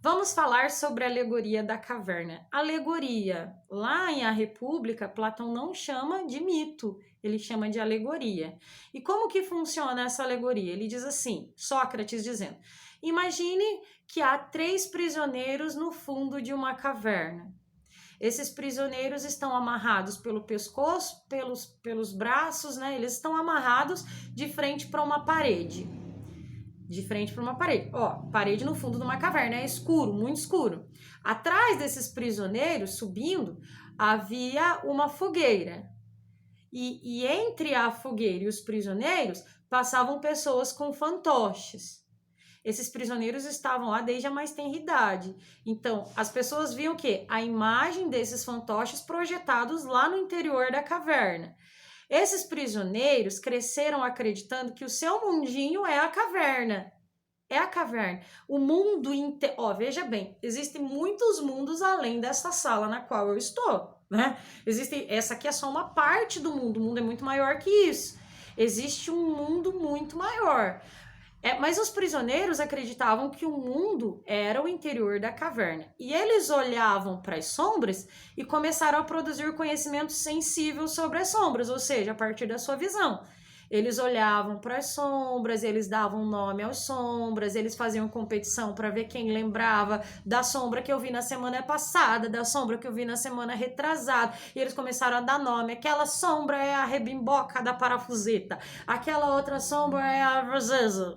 Vamos falar sobre a alegoria da caverna. Alegoria, lá em A República, Platão não chama de mito, ele chama de alegoria. E como que funciona essa alegoria? Ele diz assim, Sócrates dizendo, imagine que há 3 prisioneiros no fundo de uma caverna. Esses prisioneiros estão amarrados pelo pescoço, pelos braços, né? Eles estão amarrados de frente para uma parede. Ó, parede no fundo de uma caverna, é escuro, muito escuro. Atrás desses prisioneiros, subindo, havia uma fogueira. E entre a fogueira e os prisioneiros, passavam pessoas com fantoches. Esses prisioneiros estavam lá desde a mais tenra idade. Então, as pessoas viam o quê? A imagem desses fantoches projetados lá no interior da caverna. Esses prisioneiros cresceram acreditando que o seu mundinho é a caverna. É a caverna. O mundo inteiro. Ó, veja bem, existem muitos mundos além dessa sala na qual eu estou, né? Essa aqui é só uma parte do mundo. O mundo é muito maior que isso. Existe um mundo muito maior. Mas os prisioneiros acreditavam que o mundo era o interior da caverna. E eles olhavam para as sombras e começaram a produzir conhecimento sensível sobre as sombras, ou seja, a partir da sua visão. Eles olhavam para as sombras, eles davam nome às sombras, eles faziam competição para ver quem lembrava da sombra que eu vi na semana passada, da sombra que eu vi na semana retrasada. E eles começaram a dar nome. Aquela sombra é a rebimboca da parafuseta, aquela outra sombra é a roseza.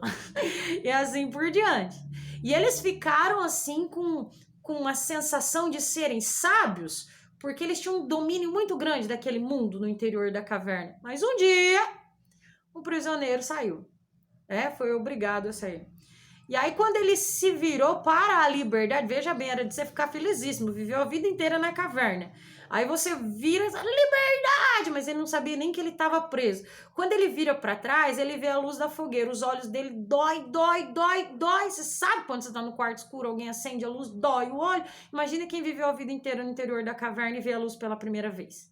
E assim por diante. E eles ficaram assim com uma sensação de serem sábios, porque eles tinham um domínio muito grande daquele mundo no interior da caverna. Mas um dia o prisioneiro saiu, foi obrigado a sair. E aí quando ele se virou para a liberdade, veja bem, era de você ficar felizíssimo, viveu a vida inteira na caverna. Aí você vira, liberdade, mas ele não sabia nem que ele estava preso. Quando ele vira para trás, ele vê a luz da fogueira, os olhos dele dói. Você sabe quando você está no quarto escuro, alguém acende a luz, dói o olho? Imagina quem viveu a vida inteira no interior da caverna e vê a luz pela primeira vez.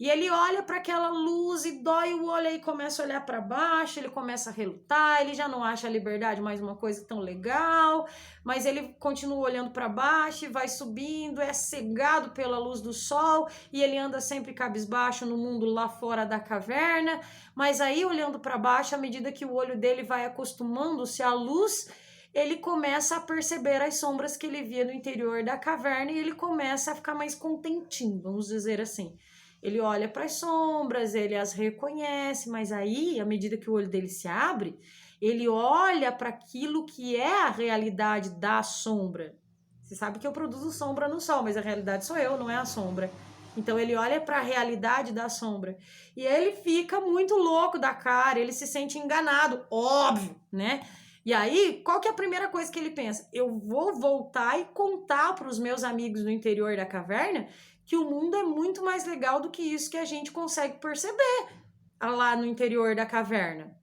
E ele olha para aquela luz e dói o olho, aí começa a olhar para baixo, ele começa a relutar, ele já não acha a liberdade mais uma coisa tão legal, mas ele continua olhando para baixo e vai subindo, é cegado pela luz do sol e ele anda sempre cabisbaixo no mundo lá fora da caverna, mas aí olhando para baixo, à medida que o olho dele vai acostumando-se à luz, ele começa a perceber as sombras que ele via no interior da caverna e ele começa a ficar mais contentinho, vamos dizer assim. Ele olha para as sombras, ele as reconhece, mas aí, à medida que o olho dele se abre, ele olha para aquilo que é a realidade da sombra. Você sabe que eu produzo sombra no sol, mas a realidade sou eu, não é a sombra. Então ele olha para a realidade da sombra e ele fica muito louco da cara, ele se sente enganado, óbvio, né? E aí, qual que é a primeira coisa que ele pensa? Eu vou voltar e contar para os meus amigos no interior da caverna que o mundo é muito mais legal do que isso que a gente consegue perceber lá no interior da caverna.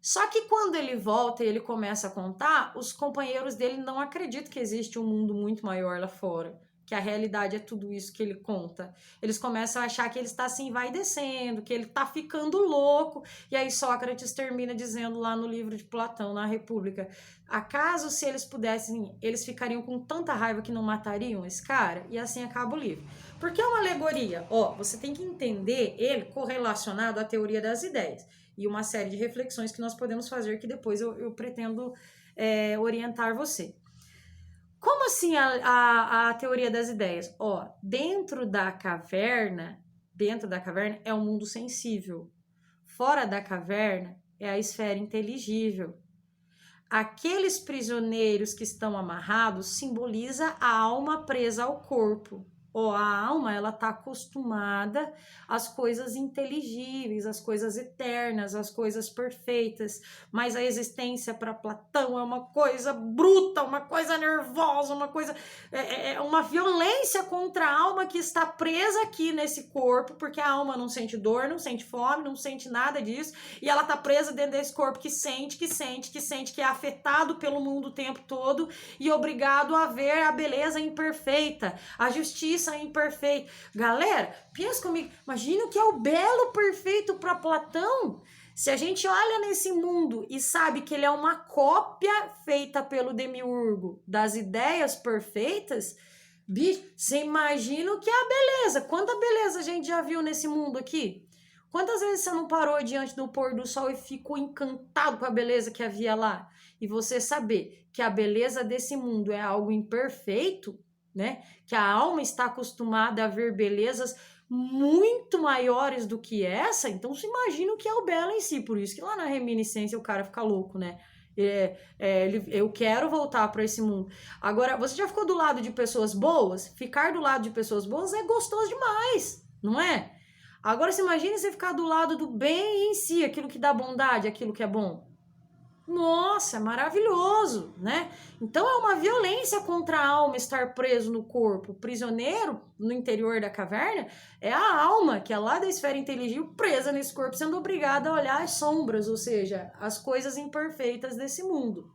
Só que quando ele volta e ele começa a contar, os companheiros dele não acreditam que existe um mundo muito maior lá fora, que a realidade é tudo isso que ele conta. Eles começam a achar que ele está assim, vai descendo, que ele está ficando louco. E aí Sócrates termina dizendo lá no livro de Platão, na República, acaso se eles pudessem, eles ficariam com tanta raiva que não matariam esse cara? E assim acaba o livro. Porque é uma alegoria. Você tem que entender ele correlacionado à teoria das ideias. E uma série de reflexões que nós podemos fazer que depois eu pretendo orientar você. Como assim a teoria das ideias? Dentro da caverna é um mundo sensível. Fora da caverna é a esfera inteligível. Aqueles prisioneiros que estão amarrados simboliza a alma presa ao corpo. A alma, ela está acostumada às coisas inteligíveis, às coisas eternas, às coisas perfeitas, mas a existência para Platão é uma coisa bruta, uma coisa nervosa, uma coisa, uma violência contra a alma que está presa aqui nesse corpo, porque a alma não sente dor, não sente fome, não sente nada disso, e ela está presa dentro desse corpo que sente, que é afetado pelo mundo o tempo todo e obrigado a ver a beleza imperfeita, a justiça imperfeito. Galera, pensa comigo, imagina o que é o belo perfeito para Platão. Se a gente olha nesse mundo e sabe que ele é uma cópia feita pelo demiurgo das ideias perfeitas, bicho, você imagina o que é a beleza. Quanta beleza a gente já viu nesse mundo aqui? Quantas vezes você não parou diante do pôr do sol e ficou encantado com a beleza que havia lá? E você saber que a beleza desse mundo é algo imperfeito, né? Que a alma está acostumada a ver belezas muito maiores do que essa, então se imagina o que é o belo em si. Por isso que lá na reminiscência o cara fica louco, né? Eu quero voltar para esse mundo. Agora, você já ficou do lado de pessoas boas? Ficar do lado de pessoas boas é gostoso demais, não é? Agora, você imagina você ficar do lado do bem em si, aquilo que dá bondade, aquilo que é bom. Nossa, é maravilhoso, né? Então é uma violência contra a alma estar preso no corpo. O prisioneiro no interior da caverna é a alma, que é lá da esfera inteligível, presa nesse corpo, sendo obrigada a olhar as sombras, ou seja, as coisas imperfeitas desse mundo.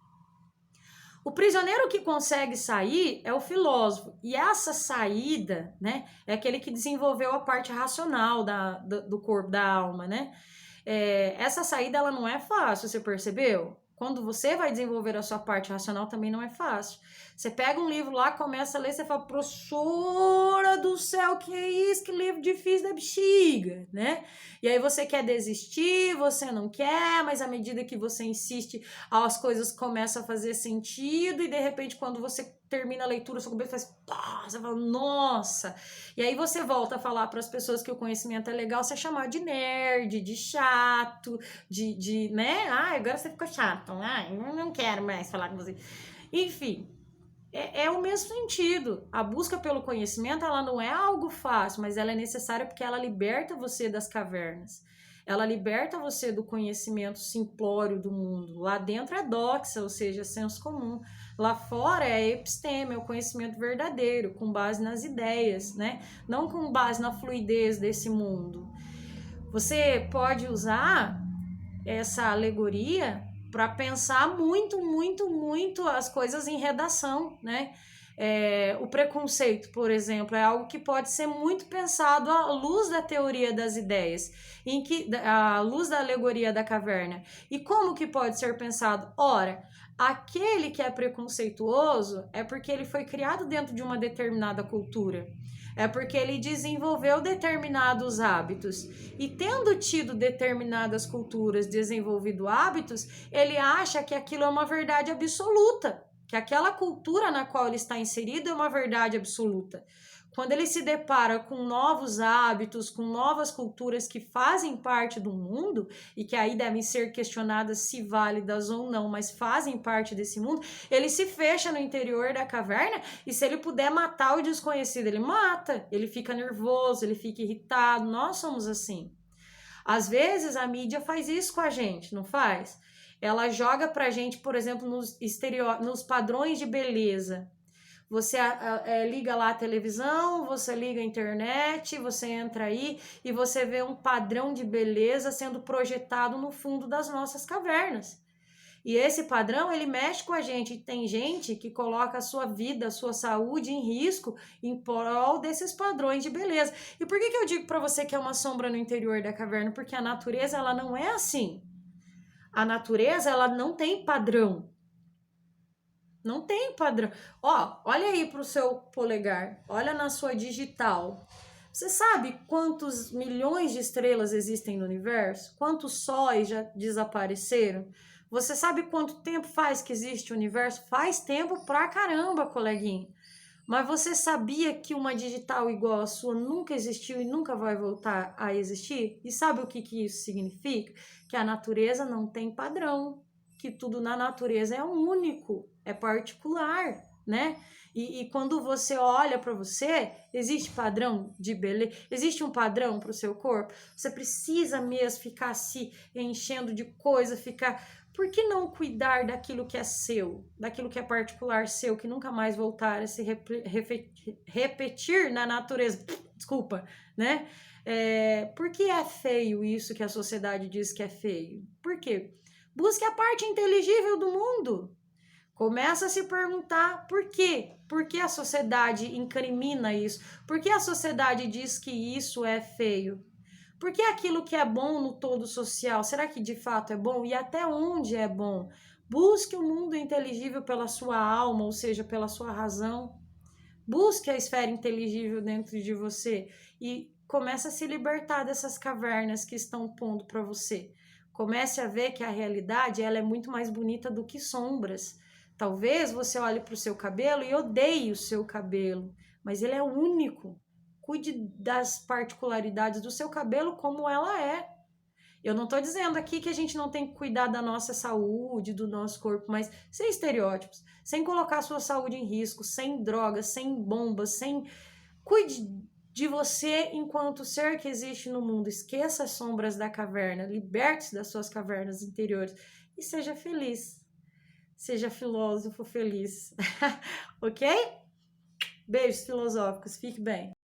O prisioneiro que consegue sair é o filósofo. E essa saída, né, é aquele que desenvolveu a parte racional do corpo, da alma, né? Essa saída, ela não é fácil, você percebeu? Quando você vai desenvolver a sua parte racional, também não é fácil. Você pega um livro lá, começa a ler, você fala, professora do céu, que é isso? Que livro difícil da bexiga, né? E aí você quer desistir, você não quer, mas à medida que você insiste, as coisas começam a fazer sentido e de repente quando você termina a leitura, sua cabeça faz, você fala, nossa. E aí você volta a falar para as pessoas que o conhecimento é legal, você é chamado de nerd, de chato, né? Agora você ficou chato. Eu não quero mais falar com você. Enfim, é o mesmo sentido. A busca pelo conhecimento, ela não é algo fácil, mas ela é necessária porque ela liberta você das cavernas. Ela liberta você do conhecimento simplório do mundo. Lá dentro é doxa, ou seja, senso comum. Lá fora é episteme, é o conhecimento verdadeiro, com base nas ideias, né? Não com base na fluidez desse mundo. Você pode usar essa alegoria para pensar muito, muito, muito as coisas em redação, né? O preconceito, por exemplo, é algo que pode ser muito pensado à luz da teoria das ideias, à luz da alegoria da caverna. E como que pode ser pensado? Ora, aquele que é preconceituoso é porque ele foi criado dentro de uma determinada cultura. É porque ele desenvolveu determinados hábitos. E tendo tido determinadas culturas, desenvolvido hábitos, ele acha que aquilo é uma verdade absoluta, que aquela cultura na qual ele está inserido é uma verdade absoluta. Quando ele se depara com novos hábitos, com novas culturas que fazem parte do mundo e que aí devem ser questionadas se válidas ou não, mas fazem parte desse mundo, ele se fecha no interior da caverna e se ele puder matar o desconhecido, ele mata, ele fica nervoso, ele fica irritado. Nós somos assim. Às vezes a mídia faz isso com a gente, não faz? Ela joga pra gente, por exemplo, nos padrões de beleza. Você liga lá a televisão, você liga a internet, você entra aí e você vê um padrão de beleza sendo projetado no fundo das nossas cavernas. E esse padrão, ele mexe com a gente. Tem gente que coloca a sua vida, a sua saúde em risco em prol desses padrões de beleza. E por que eu digo para você que é uma sombra no interior da caverna? Porque a natureza, ela não é assim. A natureza, ela não tem padrão. Não tem padrão. Olha aí para o seu polegar, olha na sua digital. Você sabe quantos milhões de estrelas existem no universo? Quantos sóis já desapareceram? Você sabe quanto tempo faz que existe o universo? Faz tempo pra caramba, coleguinha. Mas você sabia que uma digital igual a sua nunca existiu e nunca vai voltar a existir? E sabe o que isso significa? Que a natureza não tem padrão, que tudo na natureza é único, é particular, né? E quando você olha para você, existe padrão de beleza? Existe um padrão para o seu corpo? Você precisa mesmo ficar se enchendo de coisa, Por que não cuidar daquilo que é seu, daquilo que é particular seu, que nunca mais voltar a se repetir na natureza? Desculpa, né? Por que é feio isso que a sociedade diz que é feio? Por quê? Busque a parte inteligível do mundo. Começa a se perguntar por quê? Por que a sociedade incrimina isso? Por que a sociedade diz que isso é feio? Porque aquilo que é bom no todo social, será que de fato é bom? E até onde é bom? Busque o mundo inteligível pela sua alma, ou seja, pela sua razão. Busque a esfera inteligível dentro de você e comece a se libertar dessas cavernas que estão pondo para você. Comece a ver que a realidade ela é muito mais bonita do que sombras. Talvez você olhe para o seu cabelo e odeie o seu cabelo, mas ele é único. Cuide das particularidades do seu cabelo como ela é. Eu não estou dizendo aqui que a gente não tem que cuidar da nossa saúde, do nosso corpo, mas sem estereótipos, sem colocar a sua saúde em risco, sem drogas, sem bombas, sem... Cuide de você enquanto ser que existe no mundo. Esqueça as sombras da caverna, liberte-se das suas cavernas interiores e seja feliz. Seja filósofo feliz. Ok? Beijos filosóficos, fique bem.